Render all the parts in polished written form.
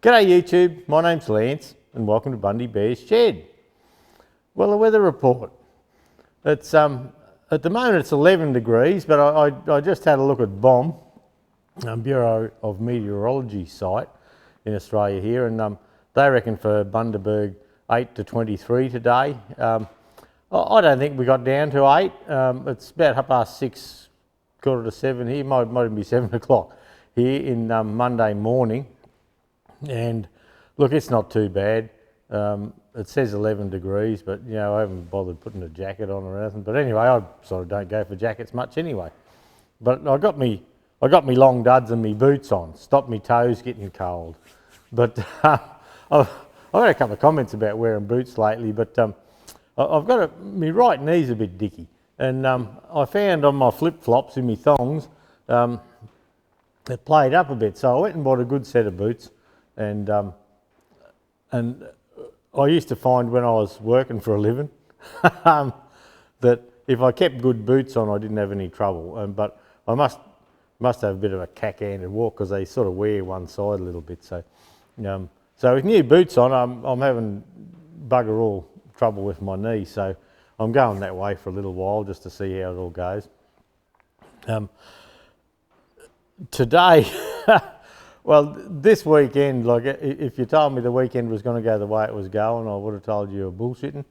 G'day YouTube, my name's Lance and welcome to Bundy Bear's Shed. Well, the weather report. It's at the moment it's 11 degrees, but I just had a look at BOM, Bureau of Meteorology site in Australia here, and they reckon for Bundaberg 8 to 23 today. I don't think we got down to 8. It's about 6:30, quarter to 7 here, might even be 7 o'clock here in Monday morning. And look, it's not too bad. It says 11 degrees, but you know, I haven't bothered putting a jacket on or anything. But anyway, I sort of don't go for jackets much anyway. But I got me long duds and me boots on, stopped me toes getting cold. But I've had a couple of comments about wearing boots lately, but I've got my right knee's a bit dicky, and I found on my flip-flops in my thongs it played up a bit, so I went and bought a good set of boots. And I used to find when I was working for a living that if I kept good boots on, I didn't have any trouble. But I must have a bit of a cack-handed walk because they sort of wear one side a little bit. So, so with new boots on, I'm having bugger all trouble with my knee. So I'm going that way for a little while just to see how it all goes. Today. Well, this weekend, like if you told me the weekend was going to go the way it was going, I would have told you you were bullshitting.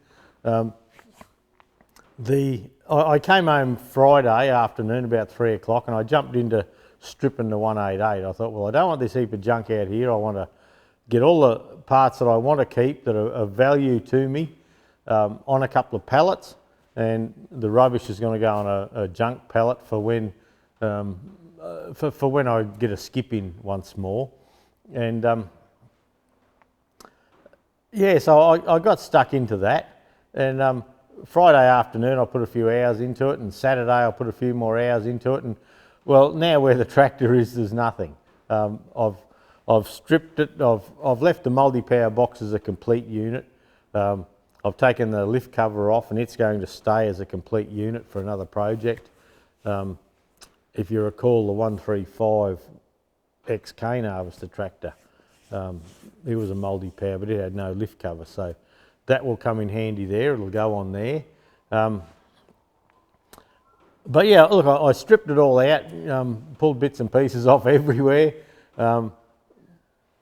I came home Friday afternoon about 3 o'clock and I jumped into stripping the 188. I thought, well, I don't want this heap of junk out here. I want to get all the parts that I want to keep that are of value to me on a couple of pallets, and the rubbish is going to go on a junk pallet for when for when I get a skip in once more. And yeah, so I got stuck into that, and Friday afternoon I put a few hours into it, and Saturday I put a few more hours into it, and well, now where the tractor is, there's nothing. I've stripped it, I've left the multi-power box as a complete unit. I've taken the lift cover off and it's going to stay as a complete unit for another project. If you recall the 135 X cane harvester tractor, it was a multi-power, but it had no lift cover, so that will come in handy there. It'll go on there. But yeah, look, I stripped it all out, pulled bits and pieces off everywhere.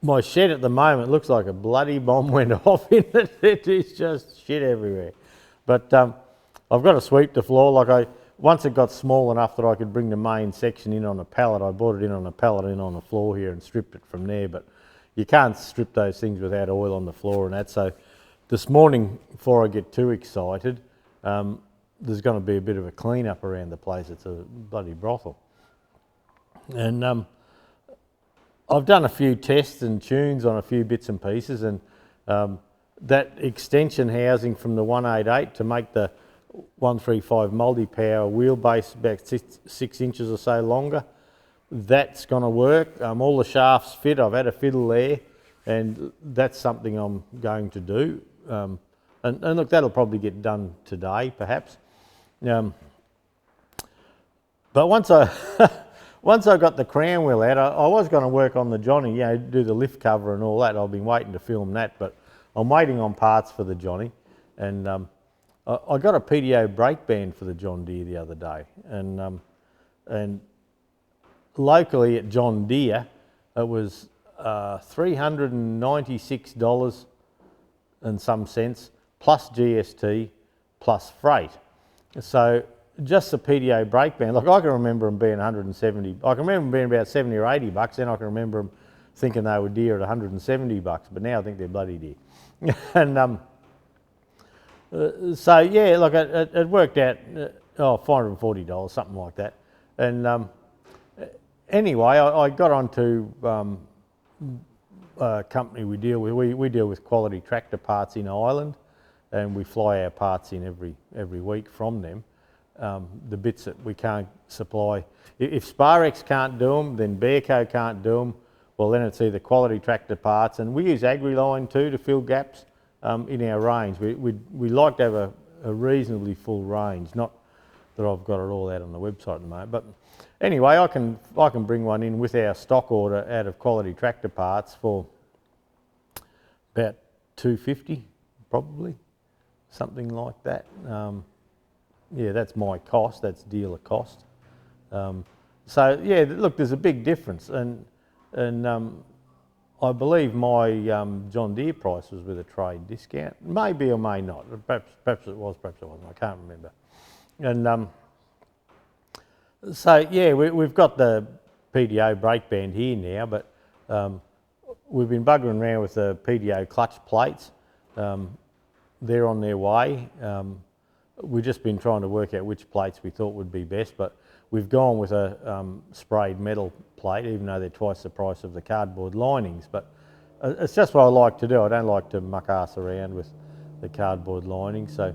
My shed at the moment looks like a bloody bomb went off in it. It is just shit everywhere. But I've got to sweep the floor. Once it got small enough that I could bring the main section in on a pallet, I brought it in on a pallet in on the floor here and stripped it from there. But you can't strip those things without oil on the floor and that. So this morning, before I get too excited, there's going to be a bit of a clean up around the place. It's a bloody brothel. And I've done a few tests and tunes on a few bits and pieces, and that extension housing from the 188 to make the 135 multi-power wheelbase about 6 inches or so longer, that's going to work. All the shafts fit. I've had a fiddle there, and that's something I'm going to do. And look, that'll probably get done today, perhaps. But once I got the crown wheel out, I was going to work on the Johnny, you know, do the lift cover and all that. I've been waiting to film that, but I'm waiting on parts for the Johnny, and I got a PDO brake band for the John Deere the other day, and locally at John Deere it was $396 and some cents plus GST plus freight. So just the PDO brake band, like I can remember them being 170. I can remember them being about 70 or 80 bucks. Then I can remember them thinking they were dear at 170 bucks, but now I think they're bloody dear. And so yeah, look, it worked out, $540, something like that. And anyway, I got onto a company we deal with. We deal with quality tractor parts in Ireland, and we fly our parts in every week from them. The bits that we can't supply. If Sparex can't do them, then Bearco can't do them. Well, then it's either quality tractor parts, and we use AgriLine too to fill gaps in our range. We like to have a reasonably full range, not that I've got it all out on the website at the moment. But anyway, I can bring one in with our stock order out of quality tractor parts for about 250 probably, something like that. Yeah, that's my cost, that's dealer cost. So yeah, look, there's a big difference, and I believe my John Deere price was with a trade discount, maybe or may not. Perhaps it was, perhaps it wasn't. I can't remember. And so yeah, we've got the PDO brake band here now, but we've been buggering around with the PDO clutch plates. They're on their way. We've just been trying to work out which plates we thought would be best, but we've gone with a sprayed metal plate, even though they're twice the price of the cardboard linings. But it's just what I like to do. I don't like to muck ass around with the cardboard lining. So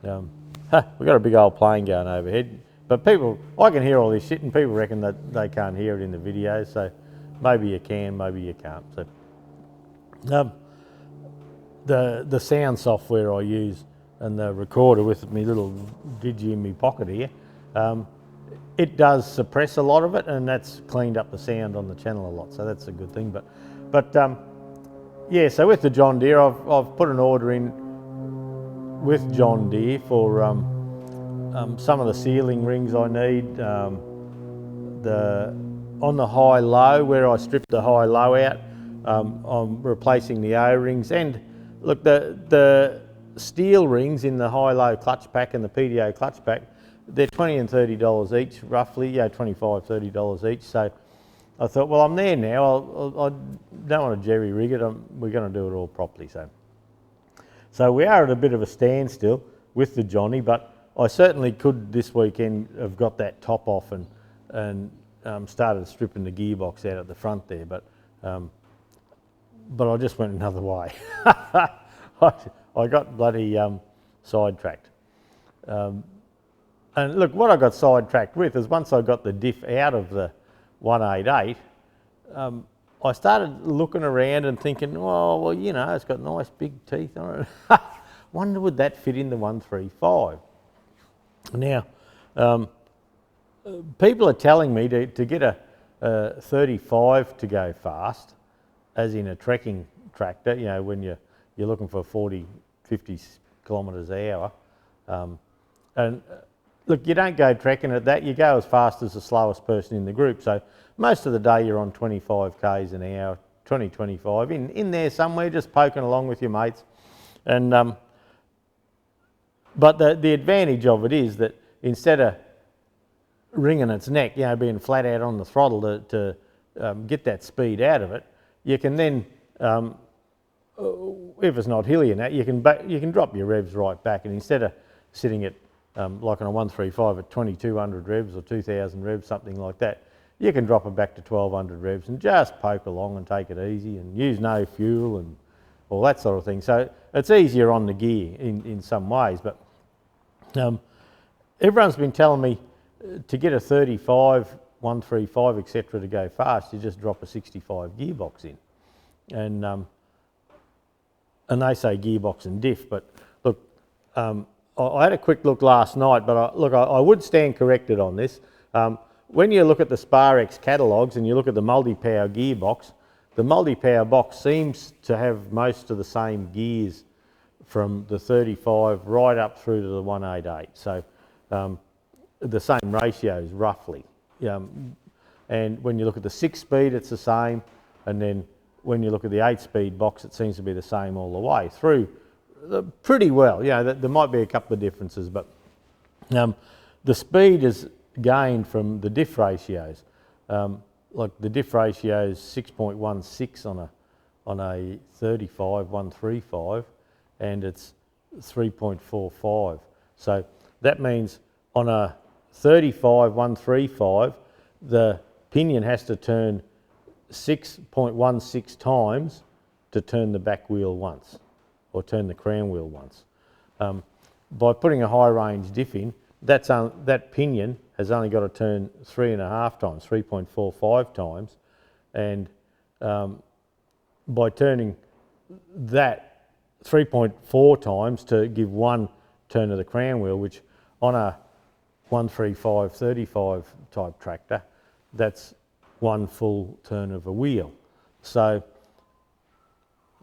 we've got a big old plane going overhead. But people, I can hear all this shit, and people reckon that they can't hear it in the video. So maybe you can, maybe you can't. So the sound software I use and the recorder with my little digi in my pocket here, it does suppress a lot of it, and that's cleaned up the sound on the channel a lot, so that's a good thing. But yeah, so with the John Deere, I've put an order in with John Deere for some of the sealing rings I need. On the high-low, where I stripped the high-low out, I'm replacing the O-rings. And look, the steel rings in the high-low clutch pack and the PDO clutch pack, they're $20 and $30 each, roughly, yeah, $25, $30 each. So I thought, well, I'm there now. I don't want to jerry rig it. We're going to do it all properly. So we are at a bit of a standstill with the Johnny, but I certainly could this weekend have got that top off and started stripping the gearbox out at the front there. But I just went another way. I got bloody sidetracked. And look, what I got sidetracked with is once I got the diff out of the 188, I started looking around and thinking, well, you know, it's got nice big teeth on it. Wonder would that fit in the 135? Now, people are telling me to get a 35 to go fast, as in a trekking tractor, you know, when you're looking for 40, 50 kilometres an hour. And look, you don't go trekking at that, you go as fast as the slowest person in the group. So most of the day you're on 25 k's an hour, 20, 25, in there somewhere, just poking along with your mates. And but the advantage of it is that instead of wringing its neck, you know, being flat out on the throttle to get that speed out of it, you can then, if it's not hilly and that, you can drop your revs right back, and instead of sitting at like on a 135 at 2200 revs or 2000 revs, something like that, you can drop it back to 1200 revs and just poke along and take it easy and use no fuel and all that sort of thing. So it's easier on the gear in some ways, but everyone's been telling me to get a 35, 135, etc. to go fast, you just drop a 65 gearbox in. And they say gearbox and diff, but look, I had a quick look last night, but I would stand corrected on this. When you look at the Sparex catalogues and you look at the multi-power gearbox, the multi-power box seems to have most of the same gears from the 35 right up through to the 188. So the same ratios roughly. And when you look at the 6-speed, it's the same. And then when you look at the 8-speed box, it seems to be the same all the way through pretty well. You know, there might be a couple of differences, but the speed is gained from the diff ratios. Like the diff ratio is 6.16 on a 35 135, and it's 3.45. So that means on a 35 135, the pinion has to turn 6.16 times to turn the back wheel once, or turn the crown wheel once. By putting a high range diff in, that pinion has only got to turn 3.5 times, 3.45 times, and by turning that 3.4 times to give one turn of the crown wheel, which on a 135 35 type tractor, that's one full turn of a wheel. So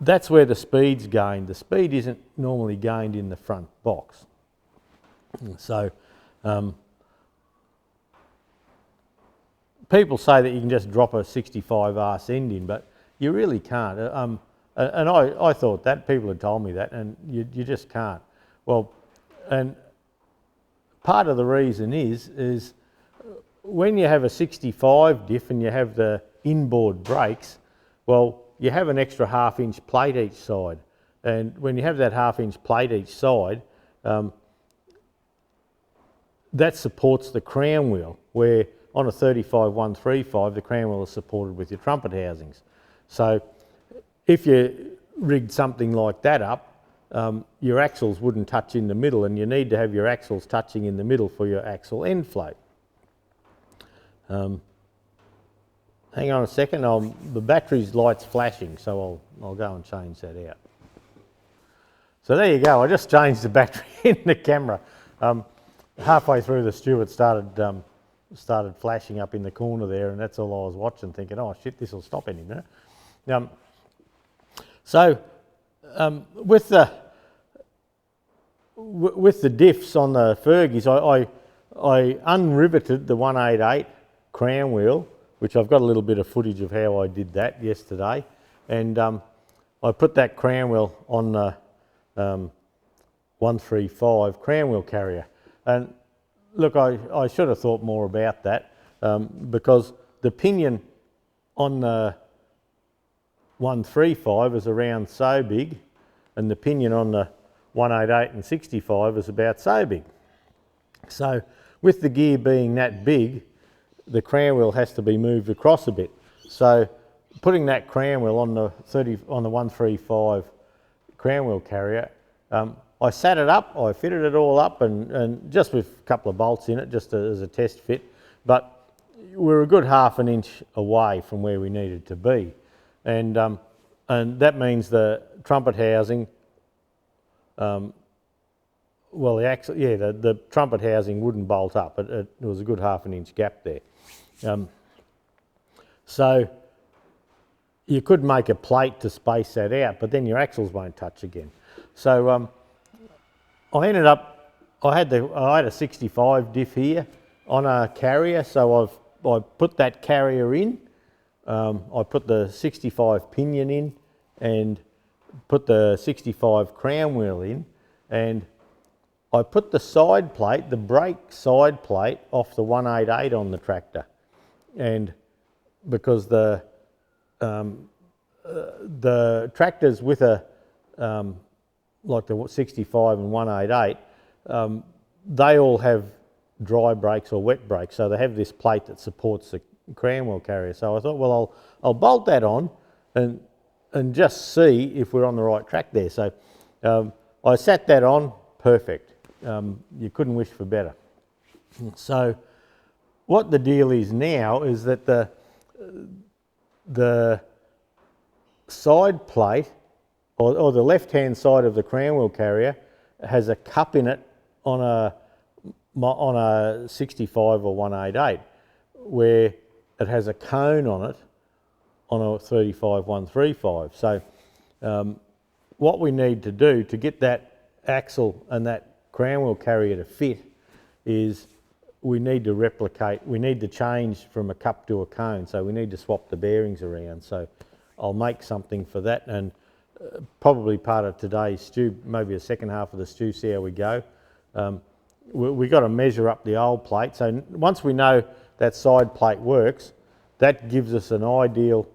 that's where the speed's gained. The speed isn't normally gained in the front box. So people say that you can just drop a 65 arse end in, but you really can't. And I thought that, people had told me that, and you just can't. Well, and part of the reason is when you have a 65 diff and you have the inboard brakes, well, you have an extra 1/2 inch plate each side. And when you have that 1/2 inch plate each side, that supports the crown wheel, where on a 35-135, the crown wheel is supported with your trumpet housings. So if you rigged something like that up, your axles wouldn't touch in the middle, and you need to have your axles touching in the middle for your axle end float. Hang on a second, the battery's light's flashing, so I'll go and change that out. So there you go, I just changed the battery in the camera. Halfway through, the Stewart started flashing up in the corner there, and that's all I was watching, thinking, oh shit, this will stop any minute. So with the diffs on the Fergies, I unriveted the 188 crown wheel, which I've got a little bit of footage of how I did that yesterday, and I put that crown wheel on the 135 crown wheel carrier. And look, I should have thought more about that, because the pinion on the 135 is around so big, and the pinion on the 188 and 65 is about so big. So with the gear being that big, the crown wheel has to be moved across a bit. So putting that crown wheel on the 135 crown wheel carrier, I sat it up, I fitted it all up, and just with a couple of bolts in it, just as a test fit, but we're a good 1/2 inch away from where we needed to be. And that means the trumpet housing, well, the trumpet housing wouldn't bolt up. It was a good 1/2 inch gap there. So you could make a plate to space that out, but then your axles won't touch again. So I ended up, I had a 65 diff here on a carrier, so I put that carrier in. I put the 65 pinion in and put the 65 crown wheel in, and I put the side plate, the brake side plate, off the 188 on the tractor, and because the tractors with a like the 65 and 188, they all have dry brakes or wet brakes, so they have this plate that supports the crown wheel carrier. So I thought, well, I'll bolt that on and just see if we're on the right track there. So I sat that on, perfect. You couldn't wish for better. So what the deal is now is that the side plate, or the left-hand side of the crown wheel carrier, has a cup in it on a 65 or 188, where it has a cone on it on a 35-135. So what we need to do to get that axle and that crown wheel carrier to fit is we need to change from a cup to a cone, so we need to swap the bearings around. So I'll make something for that, and probably part of today's stew, maybe the second half of the stew, see how we go. We got to measure up the old plate. So once we know that side plate works, that gives us an ideal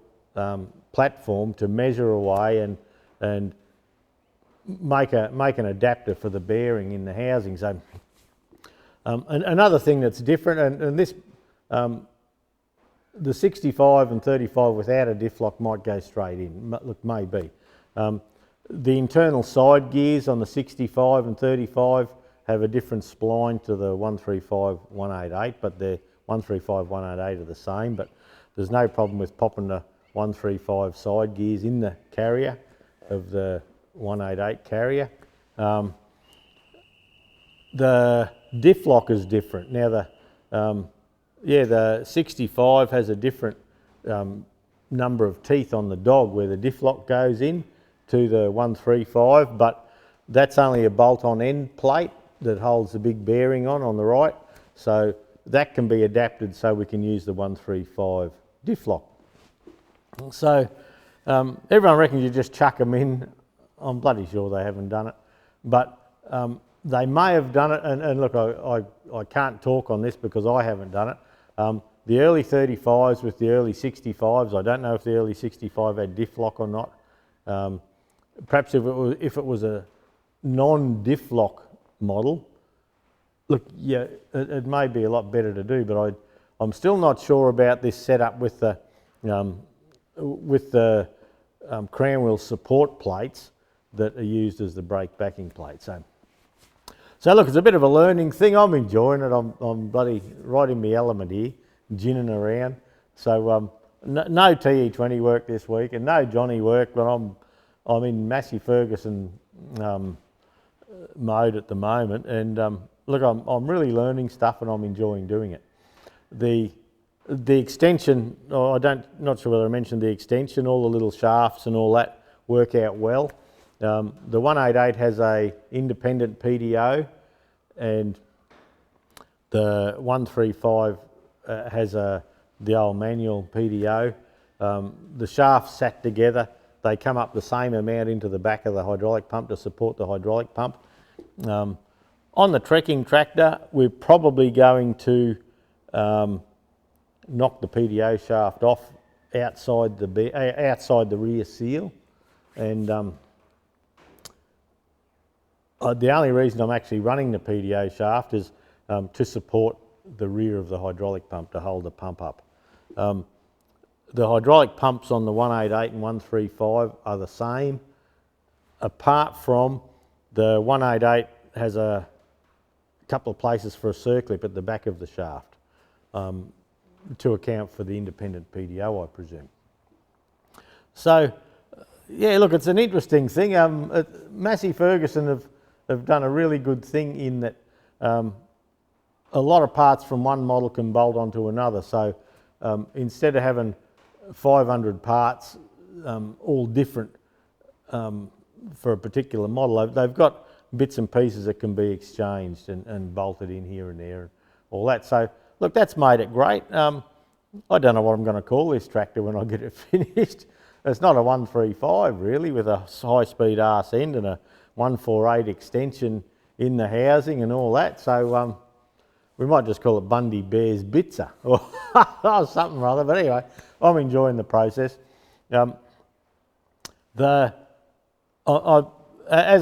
platform to measure away and make an adapter for the bearing in the housing. So another thing that's different, and this the 65 and 35 without a diff lock might go straight in. Look, maybe. The internal side gears on the 65 and 35 have a different spline to the 135 188, but the 135 188 are the same. But there's no problem with popping the 135 side gears in the carrier of the 188 carrier. The diff lock is different. Now the 65 has a different number of teeth on the dog where the diff lock goes in, to the 135, but that's only a bolt-on end plate that holds the big bearing on the right. So that can be adapted so we can use the 135 diff lock. So everyone reckons you just chuck them in. I'm bloody sure they haven't done it, but they may have done it. And look, I can't talk on this because I haven't done it. The early 35s with the early 65s, I don't know if the early 65 had diff lock or not. Perhaps if it was a non-diff lock model, look, yeah, it may be a lot better to do, but I'm still not sure about this setup with the crown wheel support plates that are used as the brake backing plate. So look, it's a bit of a learning thing. I'm enjoying it. I'm bloody right in my element here, ginning around. So no TE20 work this week and no Johnny work, but I'm in Massey Ferguson mode at the moment. And look, I'm really learning stuff and I'm enjoying doing it. The extension, not sure whether I mentioned the extension, all the little shafts and all that work out well. The 188 has a independent PDO and the 135 has the old manual PDO. The shafts sat together, they come up the same amount into the back of the hydraulic pump to support the hydraulic pump. On the trekking tractor, we're probably going to knock the PDO shaft off outside the rear seal, and the only reason I'm actually running the PDO shaft is to support the rear of the hydraulic pump, to hold the pump up. The hydraulic pumps on the 188 and 135 are the same, apart from the 188 has a couple of places for a circlip at the back of the shaft, to account for the independent PDO, I presume. So, yeah, look, it's an interesting thing. Massey Ferguson have done a really good thing in that a lot of parts from one model can bolt onto another. So instead of having 500 parts, all different for a particular model, they've got bits and pieces that can be exchanged and bolted in here and there and all that. So look, that's made it great. I don't know what I'm going to call this tractor when I get it finished. It's not a 135 really, with a high-speed arse end and a 148 extension in the housing and all that. So we might just call it Bundy Bear's Bitzer or something or other. But anyway, I'm enjoying the process. As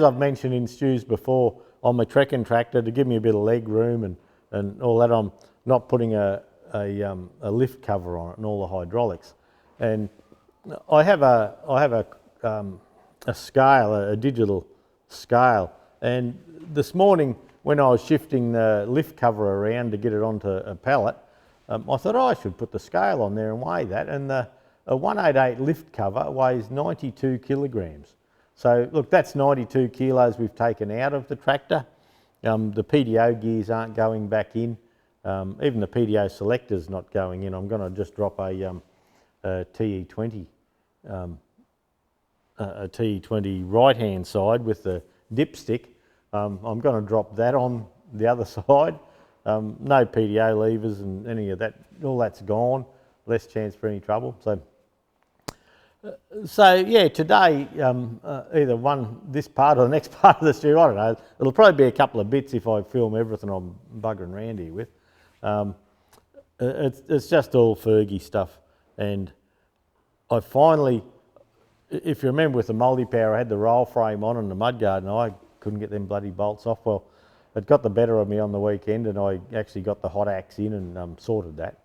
I've mentioned in stews before, on my trekking tractor, to give me a bit of leg room and all that, I'm not putting a lift cover on it and all the hydraulics. And I have a scale, a digital scale, and this morning when I was shifting the lift cover around to get it onto a pallet, I thought, I should put the scale on there and weigh that, and a 188 lift cover weighs 92 kilograms. So look, that's 92 kilos we've taken out of the tractor. The PDO gears aren't going back in. Even the PDO selector's not going in. I'm going to just drop a TE20 right-hand side with the dipstick. I'm going to drop that on the other side. No PDO levers and any of that. All that's gone. Less chance for any trouble. So yeah, today either this part or the next part of the stew, I don't know. It'll probably be a couple of bits if I film everything I'm buggering around here with. It's just all Fergie stuff, and I finally, if you remember with the multi-power, I had the roll frame on and the mudguard and I couldn't get them bloody bolts off. Well, it got the better of me on the weekend and I actually got the hot axe in and sorted that.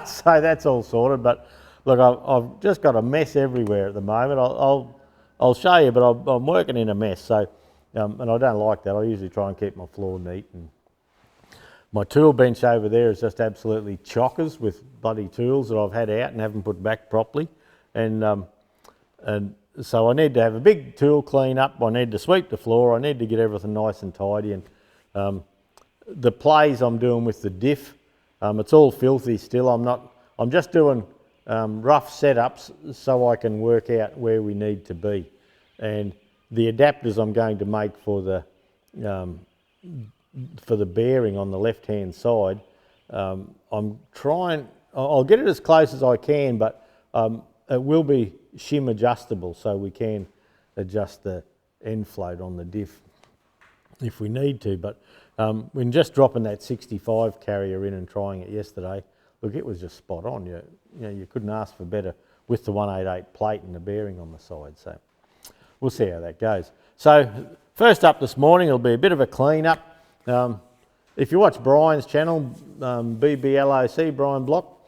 So that's all sorted, but look, I've just got a mess everywhere at the moment. I'll show you, but I'm working in a mess, so, and I don't like that. I usually try and keep my floor neat. And my tool bench over there is just absolutely chockers with bloody tools that I've had out and haven't put back properly. And so I need to have a big tool clean up. I need to sweep the floor. I need to get everything nice and tidy. And the plays I'm doing with the Diff, it's all filthy still. I'm just doing rough setups so I can work out where we need to be. and the adapters I'm going to make for the bearing on the left hand side, I'll get it as close as I can, but it will be shim adjustable, so we can adjust the end float on the diff if we need to. But when just dropping that 65 carrier in and trying it yesterday, look, it was just spot on. You couldn't ask for better with the 188 plate and the bearing on the side. So we'll see how that goes. So first up this morning, it'll be a bit of a clean up. If you watch Brian's channel, BBLOC, Brian Block,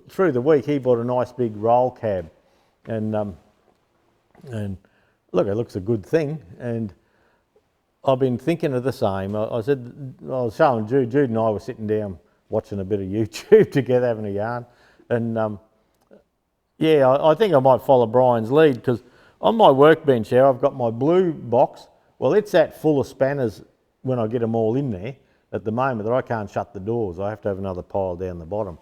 through the week he bought a nice big roll cab, and look, it looks a good thing, and I've been thinking of the same. I was showing Jude and I were sitting down watching a bit of YouTube together, having a yarn, and yeah, I think I might follow Brian's lead, because on my workbench here I've got my blue box. Well, it's that full of spanners when I get them all in there at the moment that I can't shut the doors. I have to have another pile down the bottom.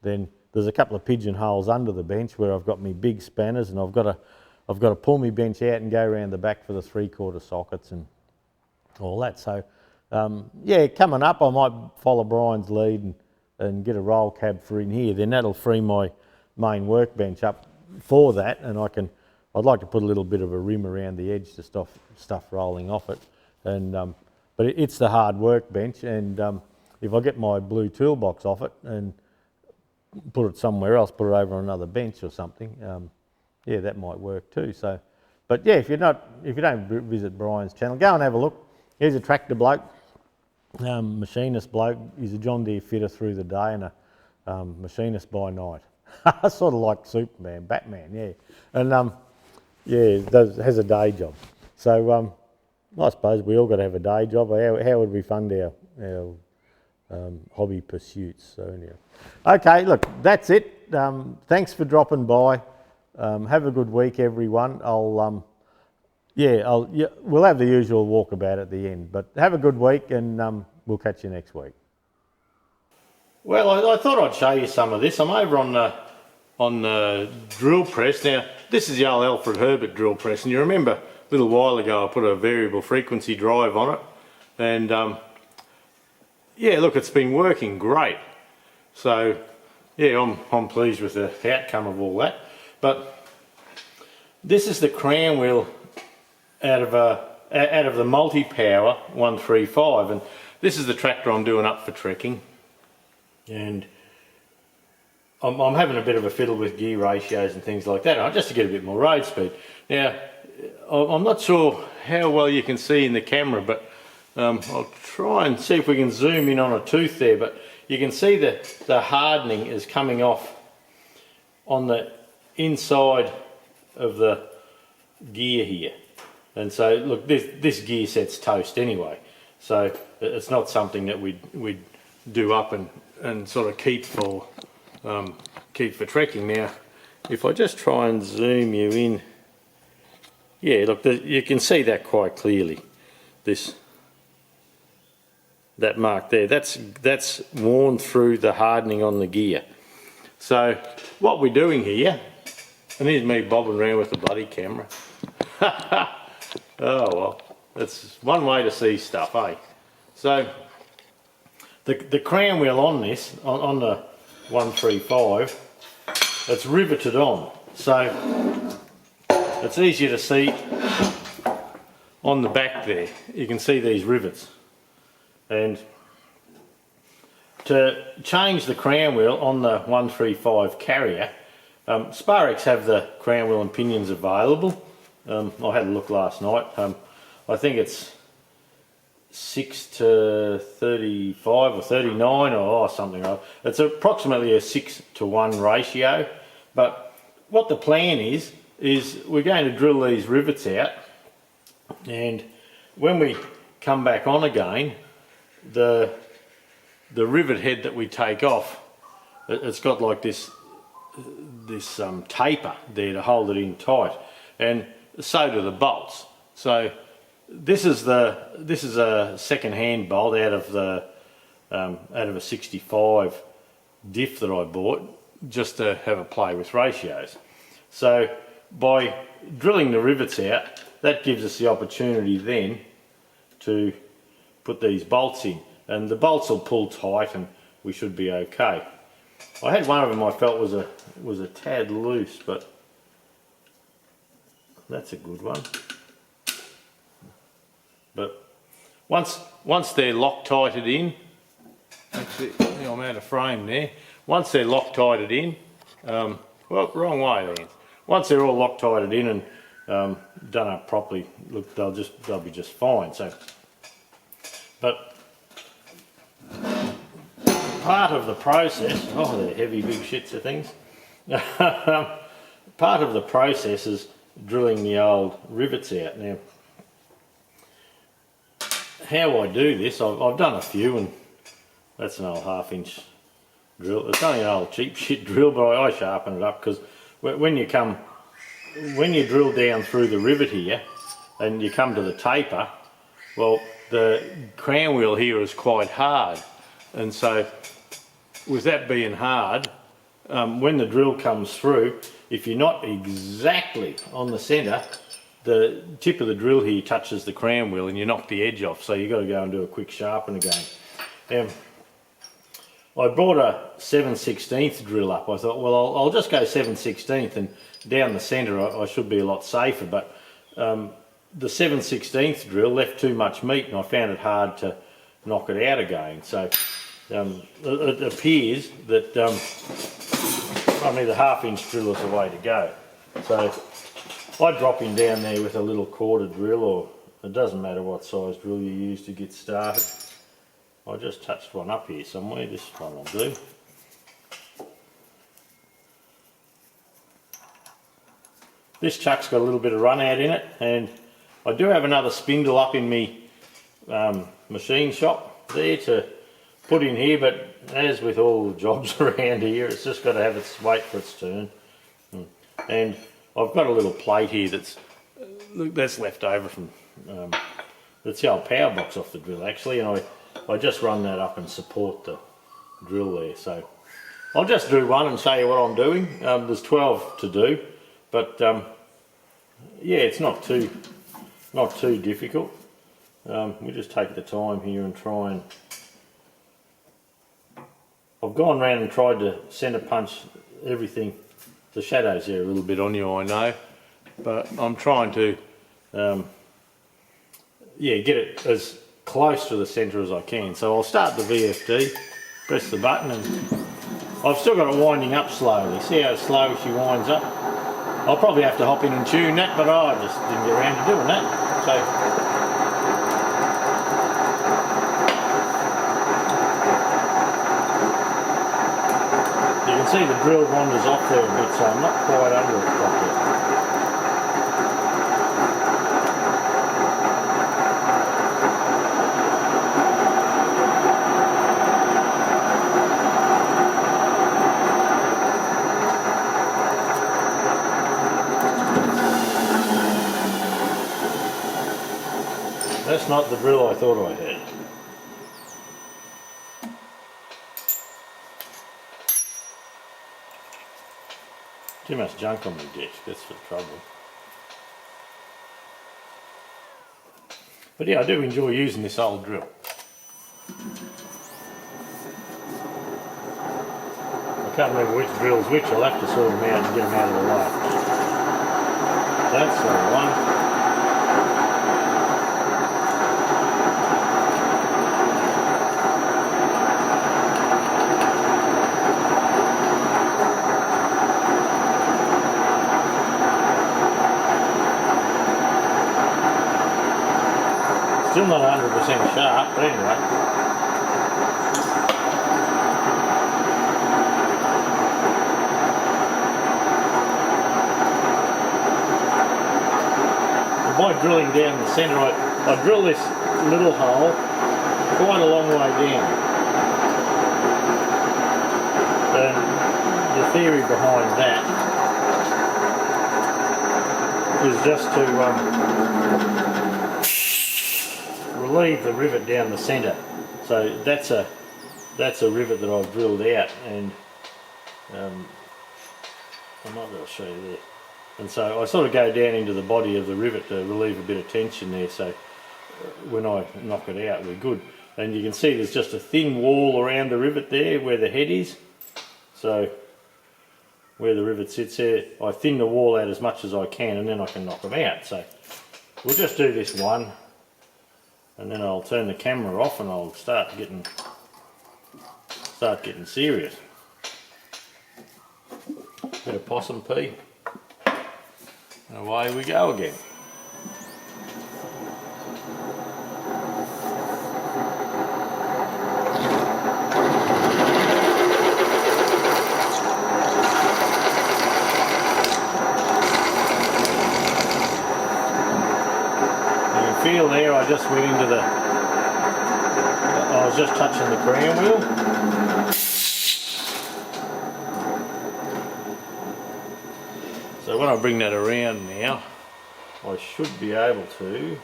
Then there's a couple of pigeonholes under the bench where I've got my big spanners, and I've got to pull my bench out and go around the back for the 3/4 sockets and all that. So yeah, coming up I might follow Brian's lead and get a roll cab for in here. Then that'll free my main workbench up for that, and I'd like to put a little bit of a rim around the edge to stop stuff rolling off it. And but it's the hard workbench, and if I get my blue toolbox off it and put it somewhere else, put it over on another bench or something, yeah, that might work too. So, but yeah, if you don't visit Brian's channel, go and have a look. He's a tractor bloke, machinist bloke. He's a John Deere fitter through the day and a machinist by night. Sort of like Superman, Batman, yeah. And yeah, has a day job. So I suppose we all got to have a day job. How would we fund our hobby pursuits? So anyway, okay, look, that's it. Thanks for dropping by. Have a good week, everyone. We'll have the usual walkabout at the end, but have a good week, and we'll catch you next week. Well, I thought I'd show you some of this. I'm over on the drill press. Now, this is the old Alfred Herbert drill press, and you remember a little while ago I put a variable frequency drive on it, and yeah, look, it's been working great. So yeah, I'm pleased with the outcome of all that. But this is the crown wheel out of the multi-power 135, and this is the tractor I'm doing up for trekking, and I'm having a bit of a fiddle with gear ratios and things like that, just to get a bit more road speed. Now, I'm not sure how well you can see in the camera, but I'll try and see if we can zoom in on a tooth there, but you can see that the hardening is coming off on the inside of the gear here. And so look, this gear set's toast anyway, so it's not something that we'd do up and sort of keep for trekking. Now, if I just try and zoom you in, yeah, look, you can see that quite clearly. That mark there, that's worn through the hardening on the gear. So what we're doing here, and here's me bobbing around with the bloody camera. Oh well, that's one way to see stuff, eh? So the crown wheel on this, on the 135, it's riveted on, so it's easier to see on the back there. You can see these rivets, and to change the crown wheel on the 135 carrier, Sparex have the crown wheel and pinions available. I had a look last night. I think it's 6 to 35 or 39 or something. It's approximately a 6 to 1 ratio. But what the plan is we're going to drill these rivets out, and when we come back on again, the rivet head that we take off, it's got like this taper there to hold it in tight, and so do the bolts. So this is a second-hand bolt out of a 65 Diff that I bought just to have a play with ratios. So by drilling the rivets out, that gives us the opportunity then to put these bolts in, and the bolts will pull tight and we should be okay. I had one of them I felt was a tad loose, but that's a good one. But once they're Loctited in, actually I'm out of frame there. Once they're Loctited in, well, wrong way, Lance. Once they're all Loctited in and done up properly, look, they'll be just fine. So, but part of the process, oh, they're heavy big shits of things. Part of the process is drilling the old rivets out. Now, how I do this, I've done a few, and that's an old 1/2 inch drill. It's only an old cheap shit drill, but I sharpen it up, because when you drill down through the rivet here and you come to the taper, well, the crown wheel here is quite hard, and so with that being hard, when the drill comes through, if you're not exactly on the centre, the tip of the drill here touches the crown wheel and you knock the edge off, so you've got to go and do a quick sharpen again. I brought a 7/16 drill up. I thought, well, I'll just go 7/16 and down the centre I should be a lot safer, but the 7/16 drill left too much meat and I found it hard to knock it out again. So it appears that probably the 1/2 inch drill is the way to go. So I drop him down there with a little quarter drill, or it doesn't matter what size drill you use to get started. I just touched one up here somewhere, this one will do. This chuck's got a little bit of run out in it, and I do have another spindle up in me machine shop there to put in here, but as with all the jobs around here, it's just got to have its wait for its turn. And I've got a little plate here that's left over from that's the old power box off the drill actually, and I just run that up and support the drill there. So I'll just do one and show you what I'm doing. There's 12 to do, but yeah, it's not too difficult. We just take the time here and try and. I've gone around and tried to centre punch everything. The shadows there a little bit on you, I know, but I'm trying to yeah, get it as close to the centre as I can. So I'll start the VFD, press the button, and I've still got it winding up slowly. See how slow she winds up? I'll probably have to hop in and tune that, but I just didn't get around to doing that. So you can see the drill wanders off there a bit, so I'm not quite under it properly. That's not the drill I thought I had. Too much junk on the desk, that's the trouble. But yeah, I do enjoy using this old drill. I can't remember which drill's which, I'll have to sort them out and get them out of the way. That's the one. Still not 100% sharp, but anyway. And by drilling down the centre, I drill this little hole quite a long way down. And the theory behind that is just to relieve the rivet down the centre. So that's a rivet that I've drilled out, and I might be able to show you there. And so I sort of go down into the body of the rivet to relieve a bit of tension there, so when I knock it out we're good. And you can see there's just a thin wall around the rivet there where the head is. So where the rivet sits there, I thin the wall out as much as I can and then I can knock them out. So we'll just do this one and then I'll turn the camera off and I'll start getting serious. Bit of possum pea. And away we go again. You can feel there I just went into the... I was just touching the crown wheel. So when I bring that around now, I should be able to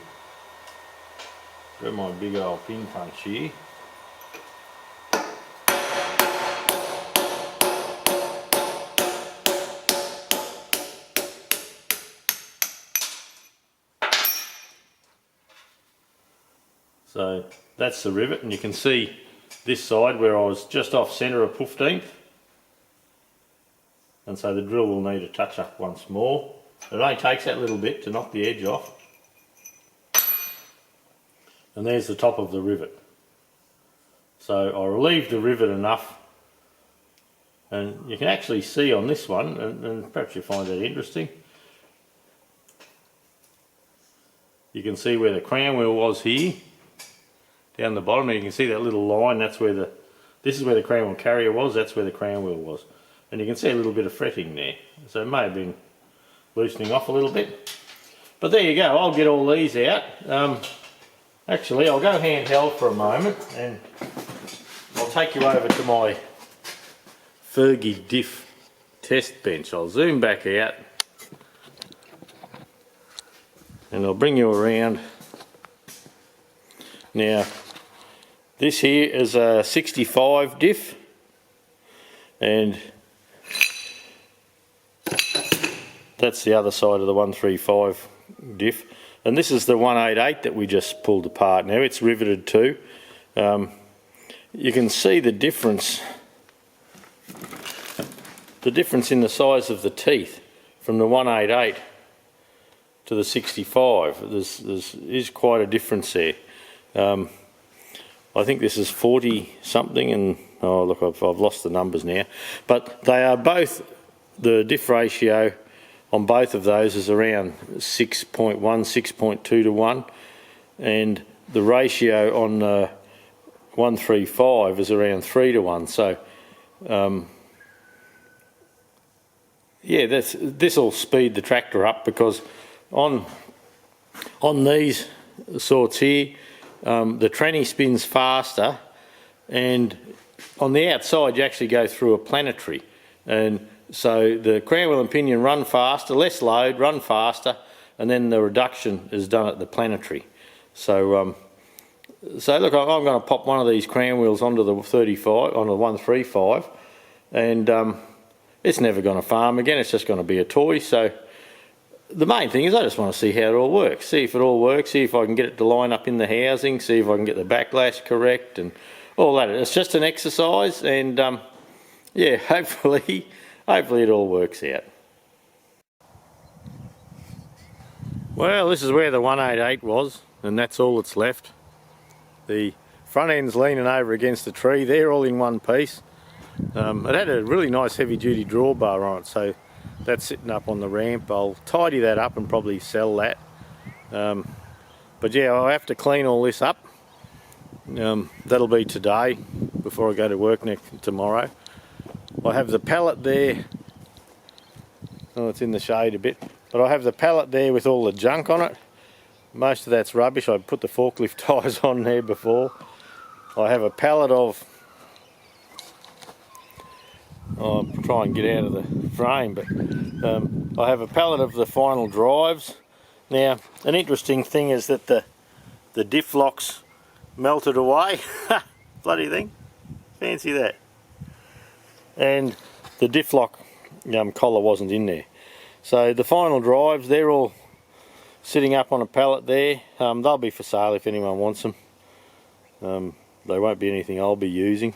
grab my big old pin punch here. So that's the rivet, and you can see this side where I was just off centre of 15th. And so the drill will need a touch up once more. It only takes that little bit to knock the edge off. And there's the top of the rivet. So I relieved the rivet enough, and you can actually see on this one, and perhaps you find that interesting, you can see where the crown wheel was here, down the bottom, and you can see that little line, that's where this is where the crown wheel carrier was, that's where the crown wheel was. And you can see a little bit of fretting there, so it may have been loosening off a little bit. But there you go, I'll get all these out. Actually, I'll go handheld for a moment and I'll take you over to my Fergie Diff test bench. I'll zoom back out and I'll bring you around. Now, this here is a 65 Diff, and that's the other side of the 135 Diff, and this is the 188 that we just pulled apart. Now it's riveted too. You can see the difference in the size of the teeth from the 188 to the 65. There's quite a difference there. I think this is 40 something, and oh look, I've lost the numbers now, but they are both, the diff ratio on both of those is around 6.1, 6.2 to 1, and the ratio on the 135 is around 3 to 1. So yeah, this will speed the tractor up, because on these sorts here, the tranny spins faster, and on the outside you actually go through a planetary, and so the crown wheel and pinion run faster, less load, run faster, and then the reduction is done at the planetary. So look, I'm going to pop one of these crown wheels onto the 35, on the 135, and it's never going to farm again. It's just going to be a toy. So the main thing is I just want to see how it all works, see if it all works, see if I can get it to line up in the housing, see if I can get the backlash correct and all that. It's just an exercise, and yeah, hopefully it all works out. Well, this is where the 188 was, and that's all that's left. The front end's leaning over against the tree. They're all in one piece. It had a really nice heavy duty drawbar on it, so that's sitting up on the ramp. I'll tidy that up and probably sell that. But yeah, I'll have to clean all this up. That'll be today before I go to work tomorrow. I have the pallet there. Oh, it's in the shade a bit. But I have the pallet there with all the junk on it. Most of that's rubbish. I put the forklift tyres on there before. I have a pallet of... I'll try and get out of the frame, but I have a pallet of the final drives. Now, an interesting thing is that the diff locks melted away. Bloody thing. Fancy that. And the diff lock collar wasn't in there. So the final drives, they're all sitting up on a pallet there. They'll be for sale if anyone wants them. They won't be anything I'll be using.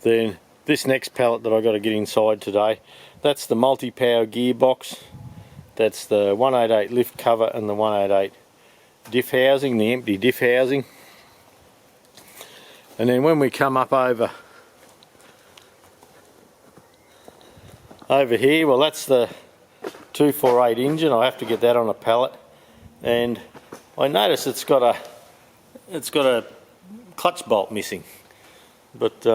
Then this next pallet that I've got to get inside today, that's the multi-power gearbox. That's the 188 lift cover and the 188 diff housing, the empty diff housing. And then when we come up over here, well, that's the 248 engine. I have to get that on a pallet, and I notice it's got a clutch bolt missing, but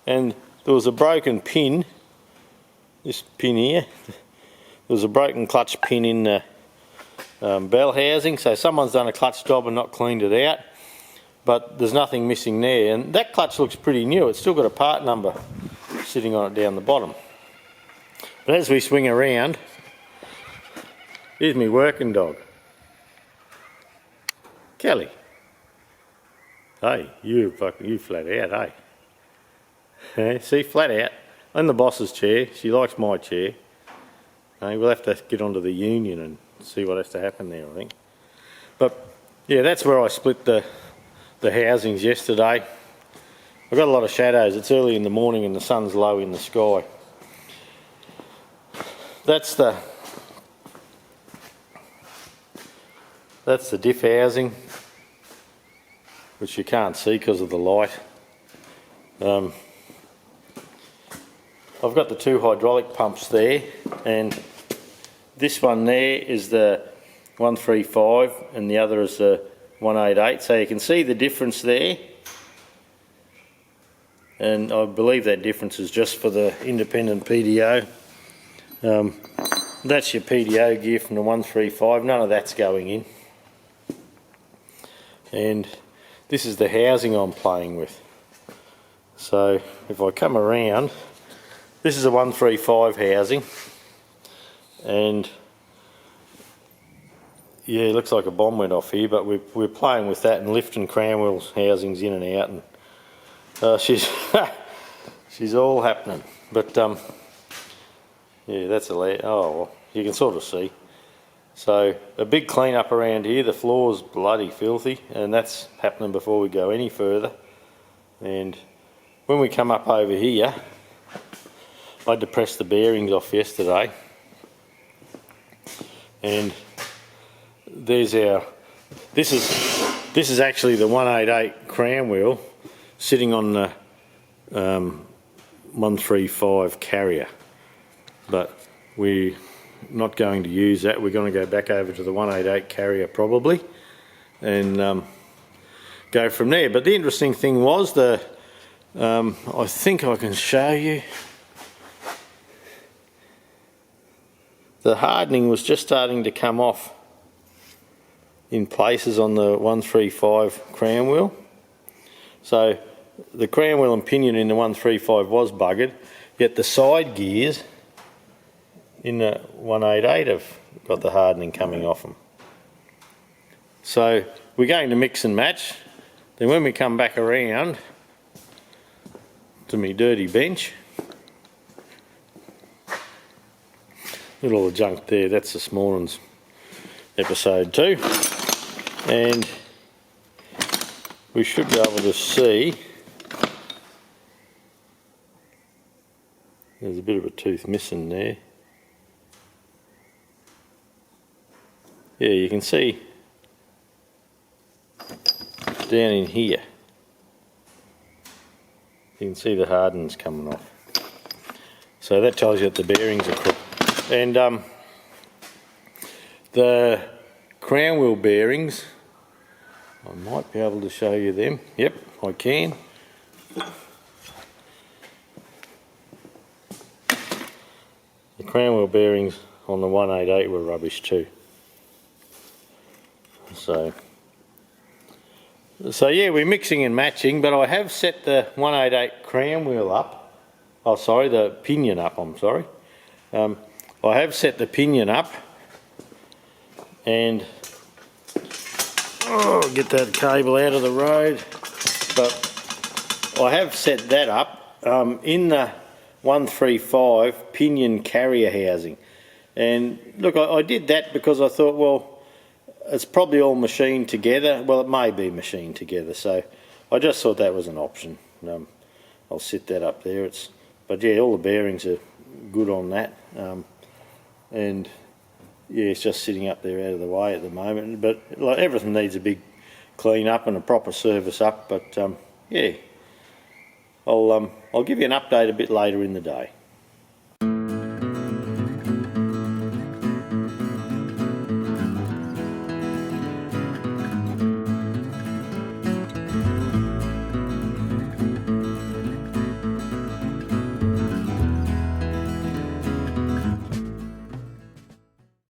and there was a broken pin, this pin here. There was a broken clutch pin in the bell housing, so someone's done a clutch job and not cleaned it out, but there's nothing missing there. And that clutch looks pretty new. It's still got a part number sitting on it down the bottom. But as we swing around, here's my working dog, Kelly. Hey, you flat out, hey? See, flat out, in the boss's chair. She likes my chair. Hey, we'll have to get onto the union and see what has to happen there, I think. But yeah, that's where I split the housings yesterday. I've got a lot of shadows. It's early in the morning and the sun's low in the sky. That's the diff housing, which you can't see because of the light. I've got the two hydraulic pumps there, and this one there is the 135 and the other is the 188, so you can see the difference there, and I believe that difference is just for the independent PDO. That's your PDO gear from the 135, none of that's going in. And this is the housing I'm playing with. So if I come around, this is a 135 housing, and yeah, it looks like a bomb went off here, but we're playing with that and lifting crown wheels housings in and out, and she's all happening. But yeah, that's a oh well, you can sort of see. So a big clean up around here. The floor's bloody filthy, and that's happening before we go any further. And when we come up over here, I had to press the bearings off yesterday, and there's our, this is actually the 188 crown wheel sitting on the 135 carrier, but we're not going to use that. We're going to go back over to the 188 carrier probably, and go from there. But the interesting thing was I think I can show you, the hardening was just starting to come off in places on the 135 crown wheel. So the crown wheel and pinion in the 135 was buggered, yet the side gears in the 188 have got the hardening coming off them. So we're going to mix and match. Then when we come back around to me dirty bench, look at all the junk there, that's this morning's episode 2. And we should be able to see there's a bit of a tooth missing there. Yeah, you can see down in here, you can see the hardening's coming off. So that tells you that the bearings are crooked. And the crown wheel bearings, I might be able to show you them. Yep, I can. The crown wheel bearings on the 188 were rubbish too. So yeah, we're mixing and matching, but I have set the 188 crown wheel up. Oh, sorry, the pinion up, I'm sorry. I have set the pinion up, and get that cable out of the road. But I have set that up in the 135 pinion carrier housing. And look, I did that because I thought, well, it's probably all machined together. Well, it may be machined together, so I just thought that was an option. I'll sit that up there. But yeah, all the bearings are good on that, and yeah, it's just sitting up there out of the way at the moment. But like, everything needs a big clean up and a proper service up. But yeah, I'll give you an update a bit later in the day.